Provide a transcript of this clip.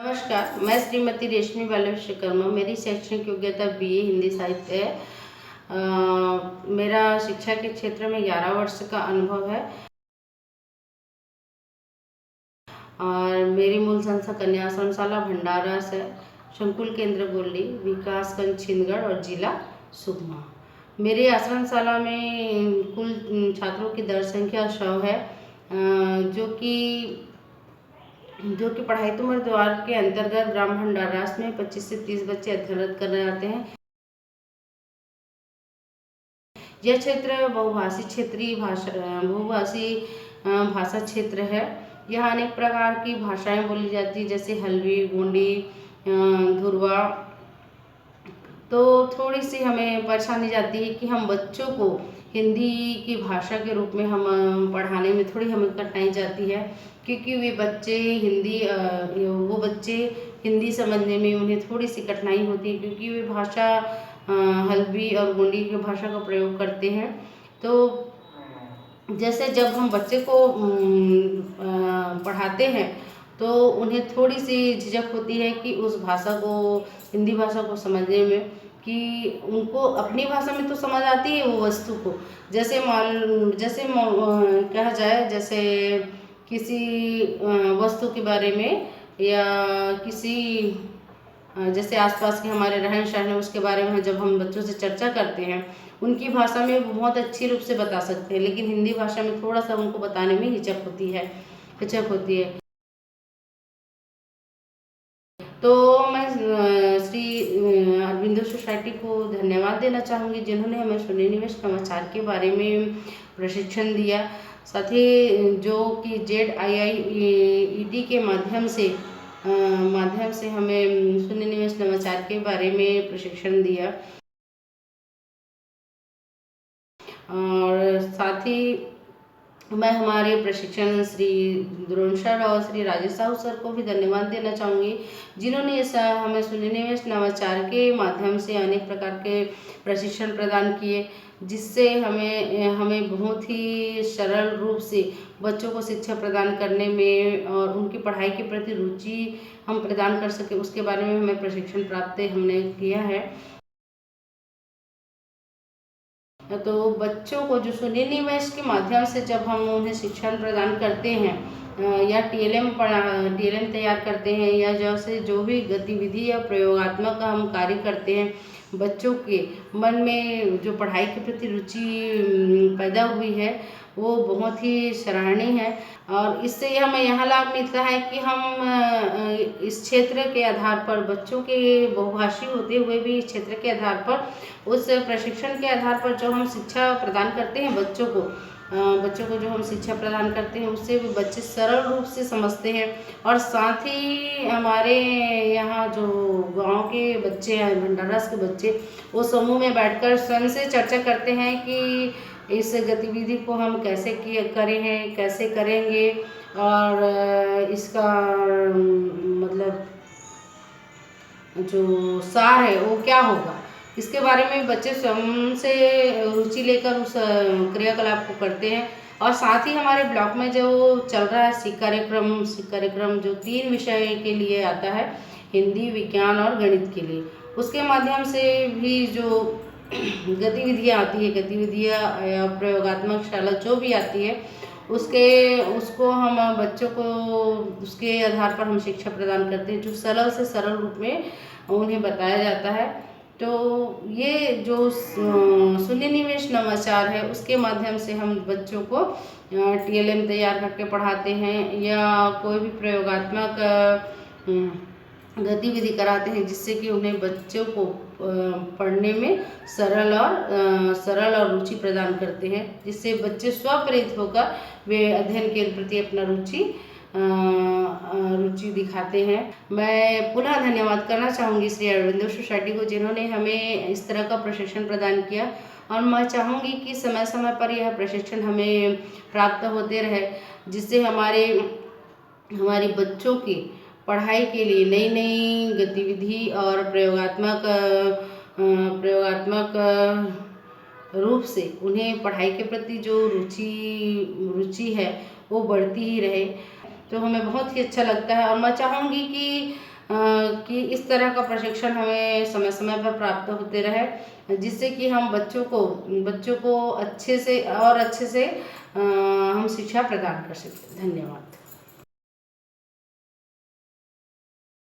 नमस्कार, मैं श्रीमती रेशमी बाला विश्वकर्मा। मेरी शैक्षणिक योग्यता बीए हिंदी साहित्य है। मेरा शिक्षा के क्षेत्र में 11 वर्ष का अनुभव है और मेरी मूल संस्था कन्या आश्रमशाला भंडारा से संकुल केंद्र गोल्डी, विकासखंड छिंदगढ़ और जिला सुकमा। मेरी आश्रमशाला में कुल छात्रों की दर संख्या 100 है, जो कि पढ़ाई तुमर द्वार के अंतर्गत ग्राम भंडारास में 25 से 30 बच्चे अध्ययनरत करने आते हैं। यह क्षेत्र बहुभाषी भाषा क्षेत्र है। यहाँ अनेक प्रकार की भाषाएं बोली जाती है, जैसे हल्बी, गोंडी, धुरवा। तो थोड़ी सी हमें परेशानी जाती है कि हम बच्चों को हिंदी की भाषा के रूप में हम पढ़ाने में थोड़ी हमें कठिनाई जाती है, क्योंकि वो बच्चे हिंदी समझने में उन्हें थोड़ी सी कठिनाई होती है, क्योंकि वे भाषा हल्बी और गोंडी की भाषा का प्रयोग करते हैं। तो जैसे जब हम बच्चे को पढ़ाते हैं तो उन्हें थोड़ी सी झिझक होती है कि उस भाषा को, हिंदी भाषा को समझने में, कि उनको अपनी भाषा में तो समझ आती है वो वस्तु को। जैसे कहा जाए, जैसे किसी वस्तु के बारे में या किसी जैसे आसपास के हमारे रहन सहन है उसके बारे में जब हम बच्चों से चर्चा करते हैं, उनकी भाषा में वो बहुत अच्छी रूप से बता सकते हैं, लेकिन हिंदी भाषा में थोड़ा सा उनको बताने में हिचक होती है। तो मैं श्री अरविंदो सोसाइटी को धन्यवाद देना चाहूँगी, जिन्होंने हमें सुनिवेश नवाचार के बारे में प्रशिक्षण दिया। साथ ही जो कि ZIIED के माध्यम से हमें सुनिवेश नवाचार के बारे में प्रशिक्षण दिया। और साथ ही मैं हमारे प्रशिक्षण श्री द्रोण सर और श्री राजेश साहू सर को भी धन्यवाद देना चाहूँगी, जिन्होंने हमें सुनिवेश नवाचार के माध्यम से अनेक प्रकार के प्रशिक्षण प्रदान किए, जिससे हमें बहुत ही सरल रूप से बच्चों को शिक्षा प्रदान करने में और उनकी पढ़ाई के प्रति रुचि हम प्रदान कर सके, उसके बारे में हमें प्रशिक्षण प्राप्त हमने किया है। तो बच्चों को जो सुनिवेश के माध्यम से जब हम उन्हें शिक्षण प्रदान करते हैं या TLM तैयार करते हैं, या जैसे जो भी गतिविधि या प्रयोगात्मक हम कार्य करते हैं, बच्चों के मन में जो पढ़ाई के प्रति रुचि पैदा हुई है वो बहुत ही सराहनीय है। और इससे हमें यह लाभ मिलता है कि हम इस क्षेत्र के आधार पर, बच्चों के बहुभाषी होते हुए भी इस क्षेत्र के आधार पर, उस प्रशिक्षण के आधार पर जो हम शिक्षा प्रदान करते हैं बच्चों को जो हम शिक्षा प्रदान करते हैं, उससे भी बच्चे सरल रूप से समझते हैं। और साथ ही हमारे यहाँ जो गांव के बच्चे हैं, भंडारास के बच्चे, वो समूह में बैठकर स्वयं से चर्चा करते हैं कि इस गतिविधि को हम कैसे कैसे करेंगे, और इसका मतलब जो सार है वो क्या होगा, इसके बारे में बच्चे स्वयं से रुचि लेकर उस क्रियाकलाप को करते हैं। और साथ ही हमारे ब्लॉक में जो चल रहा है सीख कार्यक्रम जो 3 विषय के लिए आता है, हिंदी, विज्ञान और गणित के लिए, उसके माध्यम से भी जो गतिविधियाँ या प्रयोगात्मक शाला जो भी आती है, उसको हम बच्चों को उसके आधार पर हम शिक्षा प्रदान करते हैं, जो सरल से सरल रूप में उन्हें बताया जाता है। तो ये जो सुनिवेश नवाचार है, उसके माध्यम से हम बच्चों को TLM तैयार करके पढ़ाते हैं, या कोई भी प्रयोगात्मक गतिविधि कराते हैं, जिससे कि उन्हें बच्चों को पढ़ने में सरल और रुचि प्रदान करते हैं, जिससे बच्चे स्वप्रेरित होकर वे अध्ययन के प्रति अपना रुचि दिखाते हैं। मैं पुनः धन्यवाद करना चाहूँगी श्री अरविंदो सोसाइटी को, जिन्होंने हमें इस तरह का प्रशिक्षण प्रदान किया। और मैं चाहूँगी कि समय समय पर यह प्रशिक्षण हमें प्राप्त होते रहे, जिससे हमारी बच्चों की पढ़ाई के लिए नई नई गतिविधि और प्रयोगात्मक रूप से उन्हें पढ़ाई के प्रति जो रुचि है वो बढ़ती ही रहे। तो हमें बहुत ही अच्छा लगता है। और मैं चाहूँगी कि कि इस तरह का प्रशिक्षण हमें समय समय पर प्राप्त होते रहे, जिससे कि हम बच्चों को अच्छे से हम शिक्षा प्रदान कर सकें। धन्यवाद।